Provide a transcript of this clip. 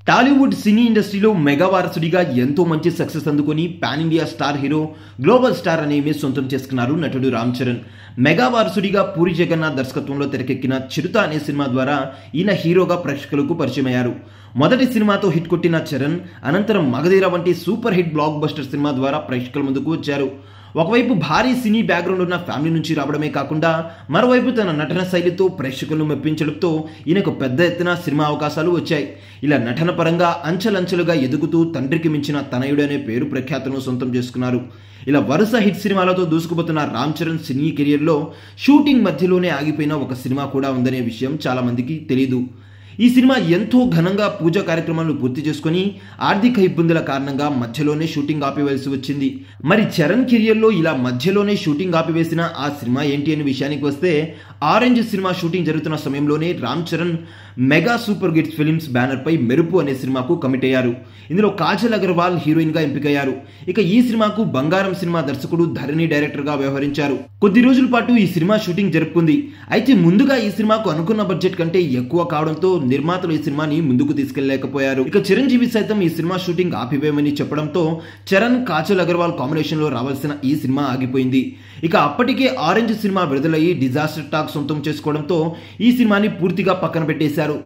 టాలీవుడ్ సినీ ఇండస్ట్రీలో మెగా వారసుడిగా ఎంతో మంచి సక్సెస్ అందుకొని pan India star hero, global star అనే ఇమేజ్ సొంతం చేసుకున్నారు నటుడు రామ్ చరణ్. మెగా వారసుడిగా పూరి జగన్నాథ్ దర్శకత్వంలో తెరకెక్కిన చిరుత అనే సినిమా ద్వారా ఈయన హీరోగా ప్రేక్షకులకు పరిచయం అయ్యారు. మొదటి సినిమాతో హిట్ కొట్టిన చరణ్ అనంతరం మగధీర వంటి super hit block buster cinema ద్వారా ప్రేక్షకుల ముందుకు వచ్చారు. ఒకవైపు భారీ సినీ బ్యాక్గ్రౌండ్ ఉన్న ఫ్యామిలీ నుంచి రావడమే కాకుండా మరోవైపు తన నటన శైలితో ప్రేక్షకులను మెప్పించడంతో ఈయనకు పెద్ద ఎత్తున సినిమా అవకాశాలు వచ్చాయి. ఇలా నటన పరంగా అంచెలంచెలుగా ఎదుగుతూ తండ్రికి మించిన తనయుడు అనే పేరు ప్రఖ్యాతను సొంతం చేసుకున్నారు. ఇలా వరుస హిట్ సినిమాలతో దూసుకుపోతున్న రామ్ చరణ్ సినీ కెరియర్లో షూటింగ్ మధ్యలోనే ఆగిపోయిన ఒక సినిమా కూడా ఉందనే విషయం చాలా మందికి తెలీదు. ఈ సినిమా ఎంతో ఘనంగా పూజా కార్యక్రమాలను పూర్తి చేసుకుని ఆర్థిక ఇబ్బందుల కారణంగా మధ్యలోనే షూటింగ్ ఆపివేయాల్సి వచ్చింది. మరి చరణ్ కెరియర్లో ఇలా మధ్యలోనే షూటింగ్ ఆపివేసిన ఆ సినిమా ఏంటి అనే విషయానికి వస్తే, ఆరెంజ్ సినిమా షూటింగ్ జరుగుతున్న సమయంలోనే Ram Charan mega super hits films banner పై మెరుపు అనే సినిమాకు కమిట్ అయ్యారు. ఇందులో కాజల్ అగర్వాల్ హీరోయిన్ గా ఎంపికయ్యారు. ఇక ఈ సినిమాకు బంగారం సినిమా దర్శకుడు ధరణి డైరెక్టర్ గా వ్యవహరించారు. కొద్ది రోజుల పాటు ఈ సినిమా షూటింగ్ జరుపుకుంది. అయితే ముందుగా ఈ సినిమాకు అనుకున్న బడ్జెట్ కంటే ఎక్కువ కావడంతో నిర్మాతలు ఈ సినిమాని ముందుకు తీసుకెళ్లలేకపోయారు. ఇక చిరంజీవి సైతం ఈ సినిమా షూటింగ్ ఆపివేయమని చెప్పడంతో చరణ్, కాజల్ అగర్వాల్ కాంబినేషన్ లో రావాల్సిన ఈ సినిమా ఆగిపోయింది. ఇక అప్పటికే ఆరెంజ్ సినిమా విడుదలయ్యి డిజాస్టర్ టాక్ సొంతం చేసుకోవడంతో ఈ సినిమాని పూర్తిగా పక్కన పెట్టేశారు.